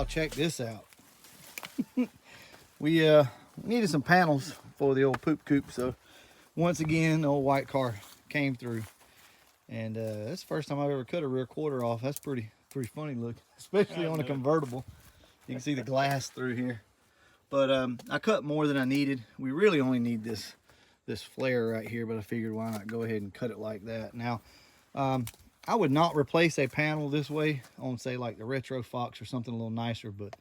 y'all check this out. We needed some panels for the old Poop Coupe, so once again the old white car came through, and that's the first time I've ever cut a rear quarter off. That's pretty funny looking, especially on a convertible. You can see the glass through here. But I cut more than I needed. We really only need this flare right here, but I figured why not go ahead and cut it like that. Now, I would not replace a panel this way on, say, like the Retro Fox or something a little nicer, but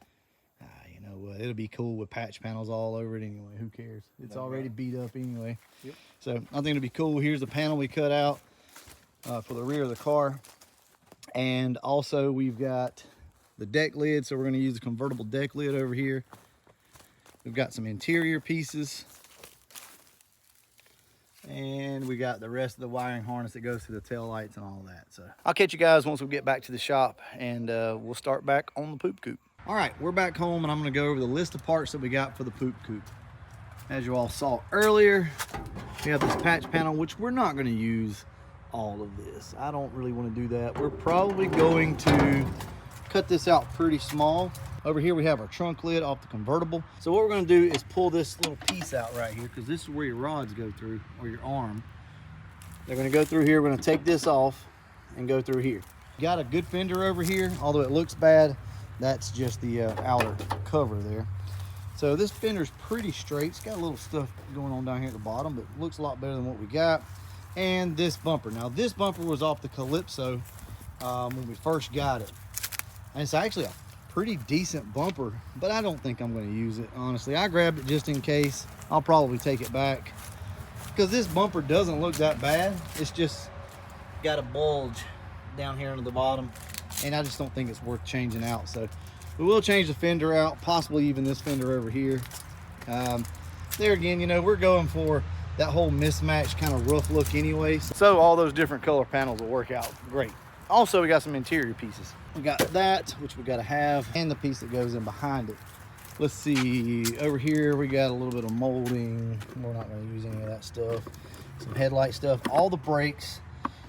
you know what, it'll be cool with patch panels all over it anyway. Who cares? It's already beat up anyway. Yep. So I think it'll be cool. Here's the panel we cut out for the rear of the car. And also we've got the deck lid, so we're going to use the convertible deck lid over here. We've got some interior pieces, and we got the rest of the wiring harness that goes to the tail lights and all that. So I'll catch you guys once we get back to the shop, and we'll start back on the Poop Coupe. All right, we're back home, and I'm going to go over the list of parts that we got for the Poop Coupe. As you all saw earlier, we have this patch panel, which we're not going to use all of this. I don't really want to do that. We're probably going to cut this out pretty small. Over here we have our trunk lid off the convertible. So what we're going to do is pull this little piece out right here, because this is where your rods go through, or your arm. They're going to go through here. We're going to take this off and go through here. Got a good fender over here, although it looks bad. That's just the outer cover there. So this fender's pretty straight. It's got a little stuff going on down here at the bottom, but looks a lot better than what we got. And this bumper. Now this bumper was off the Calypso when we first got it. And it's actually a pretty decent bumper, but I don't think I'm going to use it, honestly. I grabbed it just in case. I'll probably take it back, because this bumper doesn't look that bad. It's just got a bulge down here under the bottom, and I just don't think it's worth changing out. So we will change the fender out, possibly even this fender over here. There again, you know, we're going for that whole mismatched kind of rough look anyway, so all those different color panels will work out great. Also, we got some interior pieces. We got that, which we got to have, and the piece that goes in behind it. Let's see, over here we got a little bit of molding. We're not going to use any of that stuff. Some headlight stuff, all the brakes.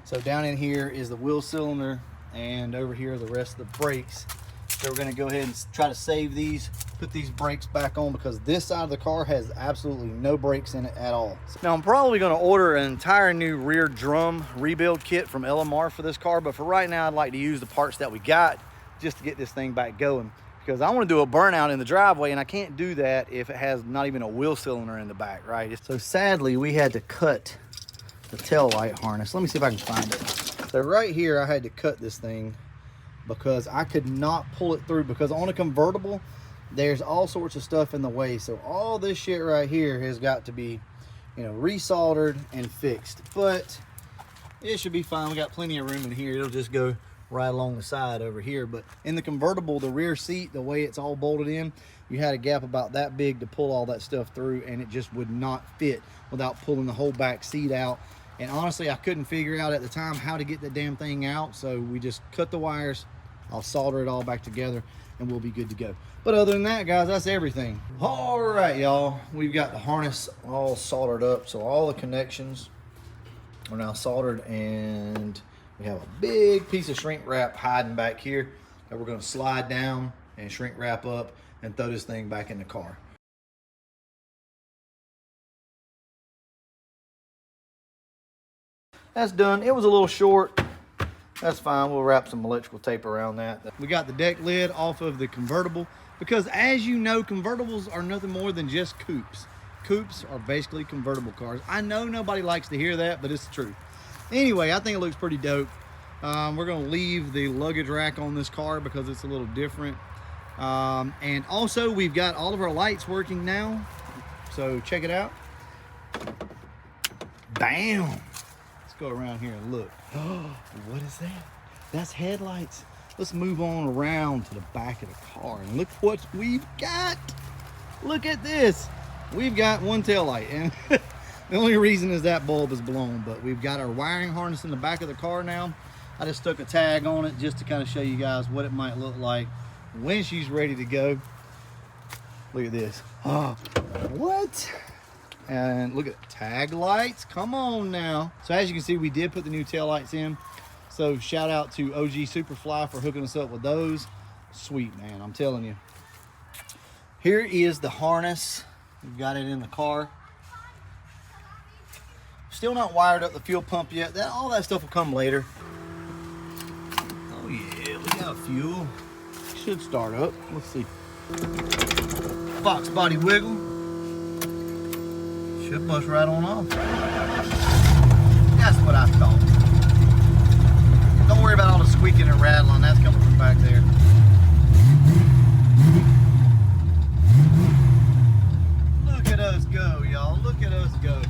So down in here is the wheel cylinder, and over here are the rest of the brakes. So we're going to go ahead and try to save these, put these brakes back on, because this side of the car has absolutely no brakes in it at all. Now I'm probably going to order an entire new rear drum rebuild kit from LMR for this car, but for right now I'd like to use the parts that we got just to get this thing back going, because I want to do a burnout in the driveway, and I can't do that if it has not even a wheel cylinder in the back, right? So sadly we had to cut the tail light harness. Let me see if I can find it. So right here I had to cut this thing because I could not pull it through, because on a convertible there's all sorts of stuff in the way. So all this shit right here has got to be, you know, resoldered and fixed, but it should be fine. We got plenty of room in here. It'll just go right along the side over here. But in the convertible, the rear seat, the way it's all bolted in, you had a gap about that big to pull all that stuff through, and it just would not fit without pulling the whole back seat out. And honestly, I couldn't figure out at the time how to get the damn thing out, so we just cut the wires. I'll solder it all back together, and we'll be good to go. But other than that, guys, that's everything. All right, y'all, we've got the harness all soldered up, so all the connections are now soldered, and we have a big piece of shrink wrap hiding back here that we're going to slide down and shrink wrap up and throw this thing back in the car. That's done. It was a little short. That's fine. We'll wrap some electrical tape around that. We got the deck lid off of the convertible, because as you know, convertibles are nothing more than just coupes. Coupes are basically convertible cars. I know nobody likes to hear that, but it's the truth. Anyway, I think it looks pretty dope. We're going to leave the luggage rack on this car because it's a little different. And also, we've got all of our lights working now. So check it out. Bam! Let's go around here and look. Oh, what is that? That's headlights. Let's move on around to the back of the car and look what we've got. Look at this. We've got one tail light, and the only reason is that bulb is blown, but we've got our wiring harness in the back of the car now. I just stuck a tag on it just to kind of show you guys what it might look like when she's ready to go. Look at this. Oh, what? And look at the tag lights. Come on now. So as you can see, we did put the new tail lights in. So shout out to OG Superfly for hooking us up with those. sweet, man. I'm telling you. Here is the harness. We've got it in the car. Still not wired up the fuel pump yet. All that stuff will come later. Oh yeah, we got fuel. Should start up. Let's see. Box body wiggle. Should bust right on off. That's what I thought. Don't worry about all the squeaking and rattling. That's coming from back there. Look at us go, y'all. Look at us go.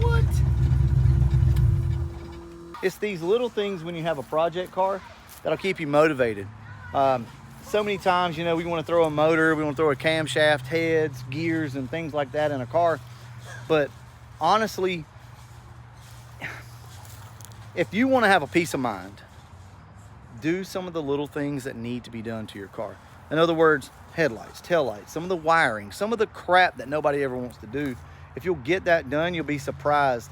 What? It's these little things when you have a project car that'll keep you motivated. So many times, you know, we want to throw a motor, we want to throw a camshaft, heads, gears, and things like that in a car. But honestly, if you want to have a peace of mind, do some of the little things that need to be done to your car. In other words, headlights, taillights, some of the wiring, some of the crap that nobody ever wants to do. If you'll get that done, you'll be surprised.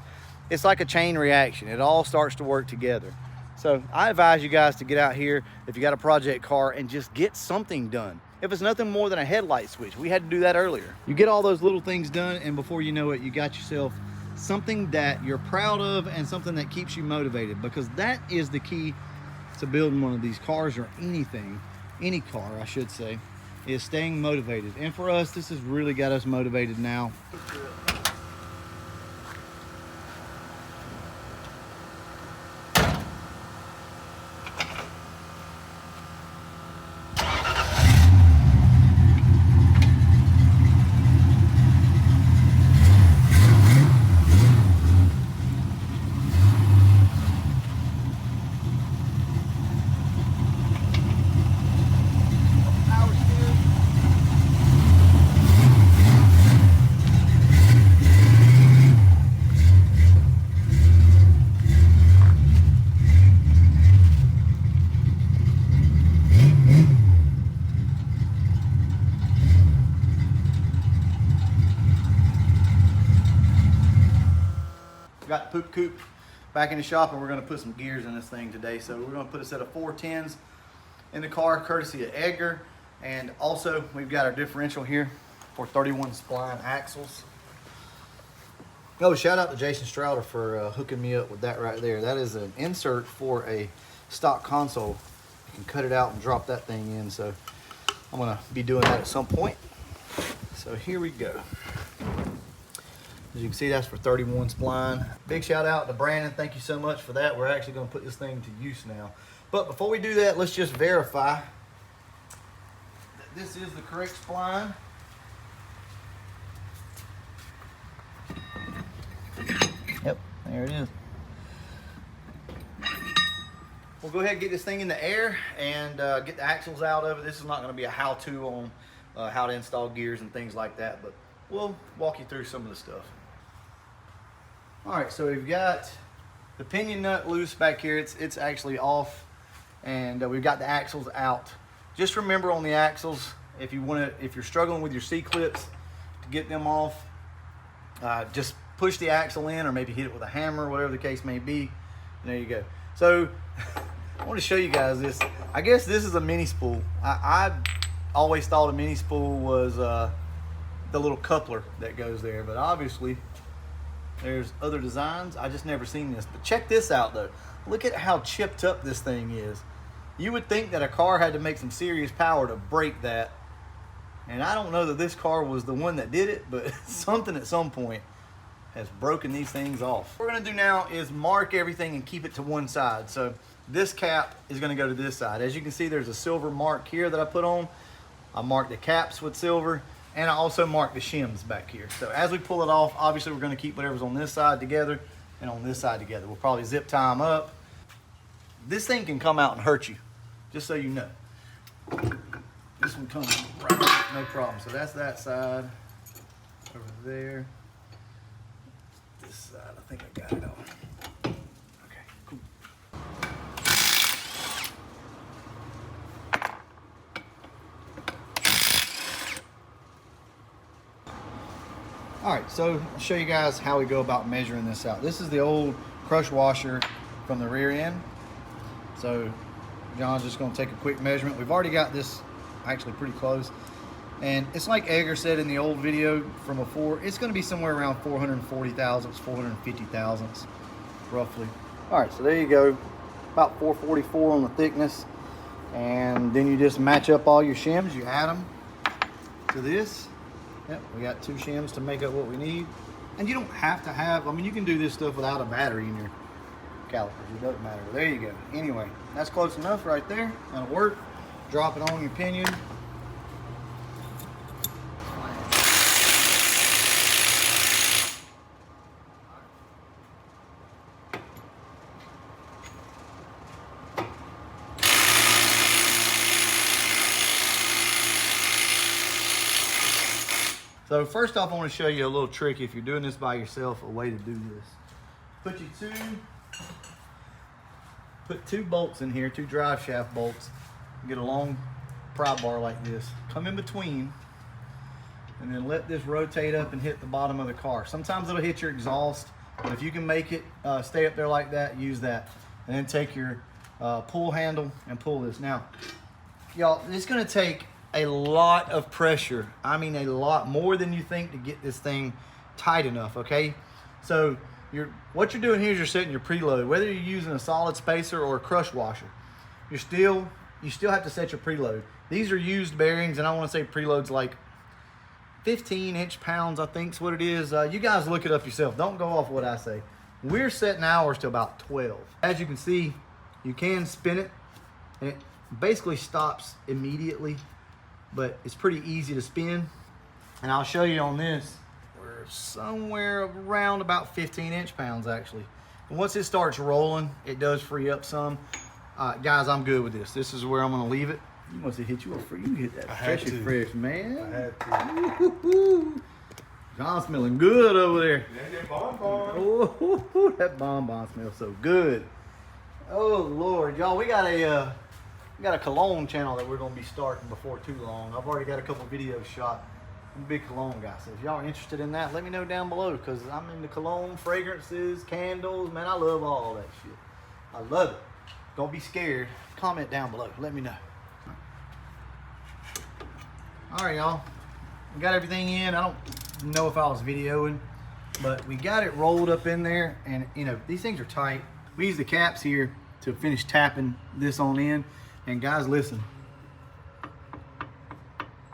It's like a chain reaction. It all starts to work together. So I advise you guys to get out here if you got a project car and just get something done. If it's nothing more than a headlight switch, we had to do that earlier. You get all those little things done, and before you know it, you got yourself something that you're proud of and something that keeps you motivated, because that is the key to building one of these cars, or anything, any car I should say, is staying motivated. And for us, this has really got us motivated now. Got the Poop Coupe back in the shop, and we're going to put some gears in this thing today. So we're going to put a set of 410s in the car, courtesy of Edgar. And also we've got our differential here for 31 spline axles. Oh, shout out to Jason Strouder for hooking me up with that right there. That is an insert for a stock console. You can cut it out and drop that thing in. So I'm going to be doing that at some point. So here we go. As you can see, that's for 31 spline. Big shout out to Brandon. Thank you so much for that. We're actually going to put this thing to use now. But before we do that, let's just verify that this is the correct spline. Yep, there it is. We'll go ahead and get this thing in the air and get the axles out of it. This is not going to be a how-to on how to install gears and things like that, but we'll walk you through some of the stuff. All right, so we've got the pinion nut loose back here. It's actually off, and we've got the axles out. Just remember on the axles, if you're struggling with your C-clips to get them off, just push the axle in, or maybe hit it with a hammer, whatever the case may be. And there you go. So I want to show you guys this. I guess this is a mini spool. I always thought a mini spool was the little coupler that goes there, but obviously there's other designs. I just never seen this. But check this out though. Look at how chipped up this thing is. You would think that a car had to make some serious power to break that. And I don't know that this car was the one that did it, but something at some point has broken these things off. What we're gonna do now is mark everything and keep it to one side. So this cap is gonna go to this side. As you can see, there's a silver mark here that I put on. I marked the caps with silver, and I also marked the shims back here. So as we pull it off, obviously we're gonna keep whatever's on this side together and on this side together. We'll probably zip tie them up. This thing can come out and hurt you, just so you know. This one comes right out, no problem. So that's that side over there. This side, I think I got it on. Okay, cool. All right, so I'll show you guys how we go about measuring this out. This is the old crush washer from the rear end. So John's just gonna take a quick measurement. We've already got this actually pretty close. And it's like Edgar said in the old video from before, it's gonna be somewhere around 440 thousandths, 450 thousandths, roughly. All right, so there you go, about 444 on the thickness. And then you just match up all your shims, you add them to this. Yep, we got 2 shims to make up what we need. And you don't have to have, I mean, you can do this stuff without a battery in your calipers, it doesn't matter. There you go. Anyway, that's close enough right there, that'll work. Drop it on your pinion. So first off, I want to show you a little trick if you're doing this by yourself, a way to do this. Put two bolts in here, 2 drive shaft bolts. Get a long pry bar like this. Come in between, and then let this rotate up and hit the bottom of the car. Sometimes it'll hit your exhaust, but if you can make it stay up there like that, use that. And then take your pull handle and pull this. Now, y'all, it's gonna take a lot of pressure. I mean, a lot more than you think to get this thing tight enough, okay? So what you're doing here is you're setting your preload. Whether you're using a solid spacer or a crush washer, you still have to set your preload. These are used bearings, and I want to say preload's like 15 inch-pounds, I think is what it is. You guys look it up yourself. Don't go off what I say. We're setting ours to about 12. As you can see, you can spin it, and it basically stops immediately, but it's pretty easy to spin. And I'll show you on this, we're somewhere around about 15 inch-pounds actually. And once it starts rolling, it does free up some. Guys, I'm good with this. This is where I'm gonna leave it. You must have hit you a free. You hit that fresh, man. I had to. John's smelling good over there. Yeah, that bonbon. Oh, that bonbon smells so good. Oh Lord, y'all, we got a cologne channel that we're gonna be starting before too long. I've already got a couple videos shot. I'm a big cologne guy, so if y'all are interested in that, let me know down below, because I'm into cologne, fragrances, candles. Man, I love all that shit. I love it. Don't be scared. Comment down below. Let me know. All right, y'all. We got everything in. I don't know if I was videoing, but we got it rolled up in there, and you know, these things are tight. We use the caps here to finish tapping this on in. And guys, listen,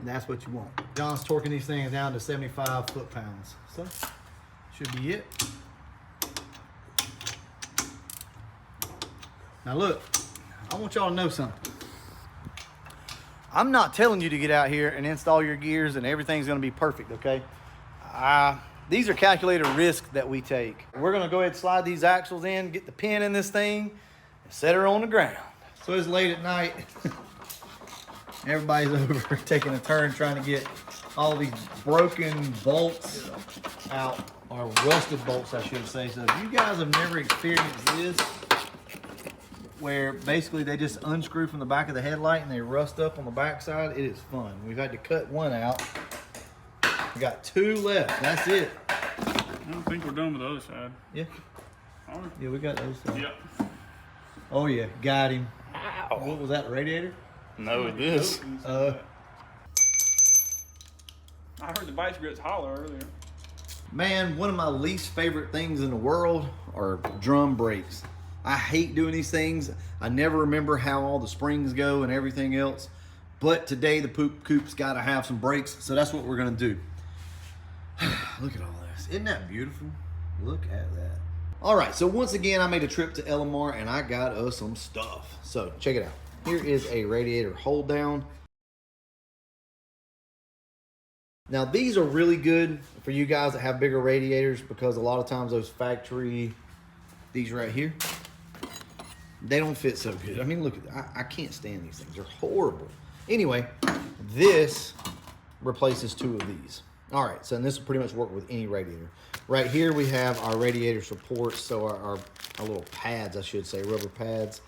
that's what you want. John's torquing these things down to 75 foot-pounds. So, should be it. Now look, I want y'all to know something. I'm not telling you to get out here and install your gears and everything's gonna be perfect, okay? These are calculated risks that we take. We're gonna go ahead and slide these axles in, get the pin in this thing, and set her on the ground. So it's late at night. Everybody's over taking a turn trying to get all these broken bolts out, or rusted bolts, I should say. So if you guys have never experienced this, where basically they just unscrew from the back of the headlight and they rust up on the backside, it is fun. We've had to cut one out. We got 2 left. That's it. I don't think we're done with the other side. Yeah. Are we? Yeah, we got those. Yeah. Oh yeah, got him. Ow. What was that, radiator? No, it is. I heard the vice grips holler earlier. Man, one of my least favorite things in the world are drum brakes. I hate doing these things. I never remember how all the springs go and everything else. But today the Poop Coupe's got to have some brakes, so that's what we're gonna do. Look at all this. Isn't that beautiful? Look at that. All right, so once again, I made a trip to LMR and I got us some stuff. So check it out. Here is a radiator hold down. Now these are really good for you guys that have bigger radiators, because a lot of times those factory, these right here, they don't fit so good. I mean, look at that. I can't stand these things. They're horrible. Anyway, this replaces 2 of these. All right, so this will pretty much work with any radiator. Right here we have our radiator supports, so our little pads, I should say, rubber pads.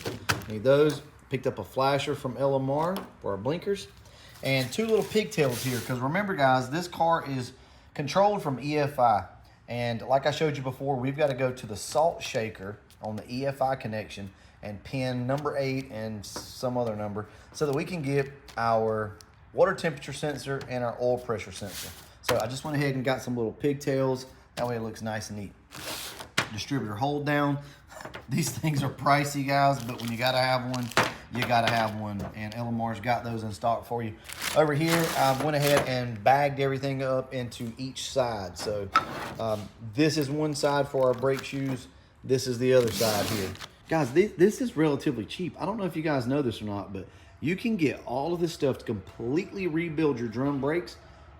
Need those. Picked up a flasher from LMR for our blinkers. And 2 little pigtails here, because remember guys, this car is controlled from EFI. And like I showed you before, we've got to go to the salt shaker on the EFI connection and pin number 8 and some other number so that we can get our water temperature sensor and our oil pressure sensor. So I just went ahead and got some little pigtails. That way it looks nice and neat. Distributor hold down. These things are pricey, guys, but when you gotta have one, you gotta have one. And Elamar's got those in stock for you. Over here, I went ahead and bagged everything up into each side. So this is one side for our brake shoes. This is the other side here. Guys, this is relatively cheap. I don't know if you guys know this or not, but you can get all of this stuff to completely rebuild your drum brakes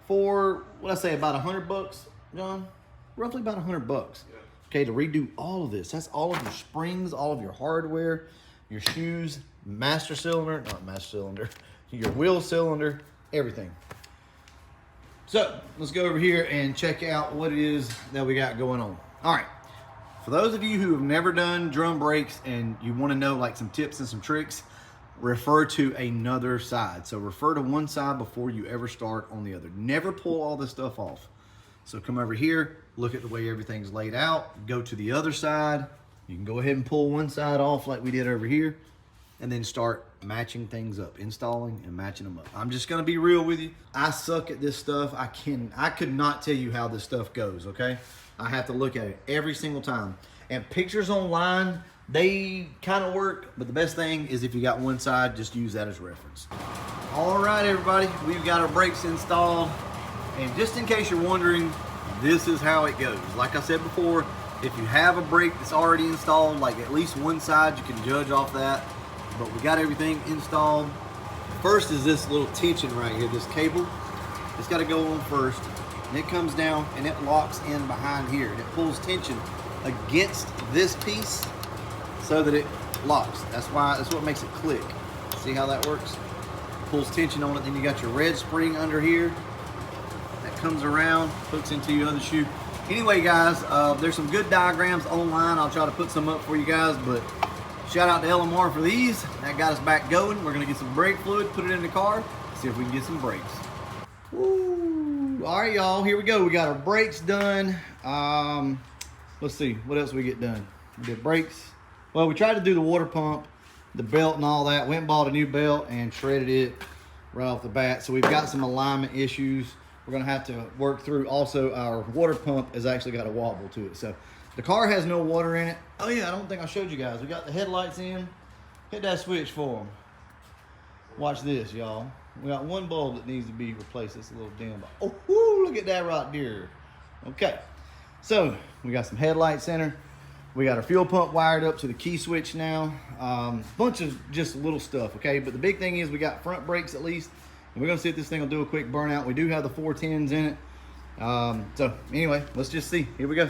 for, what I say, about $100, John? Roughly about $100. Okay, to redo all of this. That's all of your springs, all of your hardware, your shoes, master cylinder, not master cylinder, your wheel cylinder, everything. So let's go over here and check out what it is that we got going on. All right, for those of you who have never done drum brakes and you want to know like some tips and some tricks, refer to another side. So refer to one side before you ever start on the other. Never pull all this stuff off. So come over here, look at the way everything's laid out, go to the other side. You can go ahead and pull one side off like we did over here, and then start matching things up, installing and matching them up. I'm just gonna be real with you. I suck at this stuff. I could not tell you how this stuff goes, okay? I have to look at it every single time. And pictures online, they kind of work, but the best thing is if you got one side, just use that as reference. All right, everybody, we've got our brakes installed. And just in case you're wondering, this is how it goes. Like I said before, if you have a brake that's already installed, like at least one side, you can judge off that. But we got everything installed. First is this little tension right here, this cable. It's got to go on first, and it comes down and it locks in behind here. And it pulls tension against this piece so that it locks. That's what makes it click. See how that works? Pulls tension on it. Then you got your red spring under here. Comes around, hooks into your other shoe. Anyway, guys, there's some good diagrams online. I'll try to put some up for you guys, but shout out to LMR for these. That got us back going. We're gonna get some brake fluid, put it in the car, see if we can get some brakes. Woo. All right, y'all, here we go. We got our brakes done. Let's see, what else we get done? We did brakes. Well, we tried to do the water pump, the belt and all that. Went and bought a new belt and shredded it right off the bat. So we've got some alignment issues we're gonna have to work through. Also, our water pump has actually got a wobble to it. So the car has no water in it. Oh yeah, I don't think I showed you guys. We got the headlights in. Hit that switch for them. Watch this, y'all. We got one bulb that needs to be replaced. It's a little dim. Oh, whoo, look at that right there. Okay, so we got some headlights in her. We got our fuel pump wired up to the key switch now. Bunch of just little stuff, okay? But the big thing is we got front brakes at least. And we're gonna see if this thing will do a quick burnout. We do have the 410s in it. So anyway, let's just see. Here we go.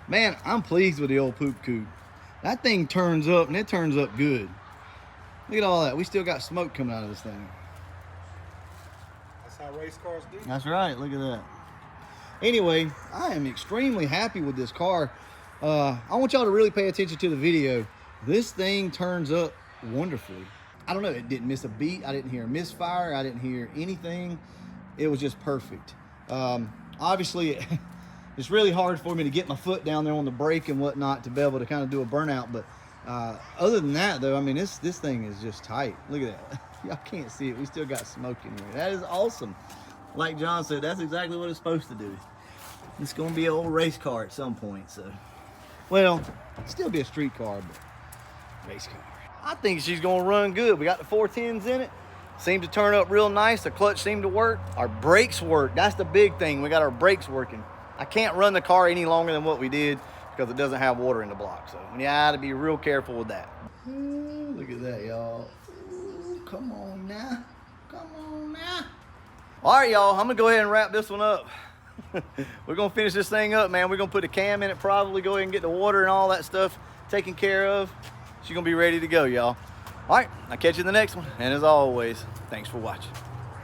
Man, I'm pleased with the old Poop Coupe. That thing turns up, and it turns up good. Look at all that. We still got smoke coming out of this thing. That's how race cars do. That's right. Look at that. Anyway, I am extremely happy with this car. I want y'all to really pay attention to the video. This thing turns up wonderfully. I don't know. It didn't miss a beat. I didn't hear a misfire. I didn't hear anything. It was just perfect. Obviously, it's really hard for me to get my foot down there on the brake and whatnot to be able to kind of do a burnout. But other than that, though, I mean, this thing is just tight. Look at that. Y'all can't see it. We still got smoke in here. That is awesome. Like John said, that's exactly what it's supposed to do. It's going to be an old race car at some point. So Well, still be a street car, but race car. I think she's gonna run good. We got the 410s in it. Seemed to turn up real nice. The clutch seemed to work. Our brakes work. That's the big thing. We got our brakes working. I can't run the car any longer than what we did because it doesn't have water in the block. So you gotta be real careful with that. Ooh, look at that, y'all. Come on now. Come on now. All right, y'all. I'm gonna go ahead and wrap this one up. We're gonna finish this thing up, man. We're gonna put a cam in it, probably go ahead and get the water and all that stuff taken care of. She's gonna be ready to go, y'all. All right, I'll catch you in the next one. And as always, thanks for watching.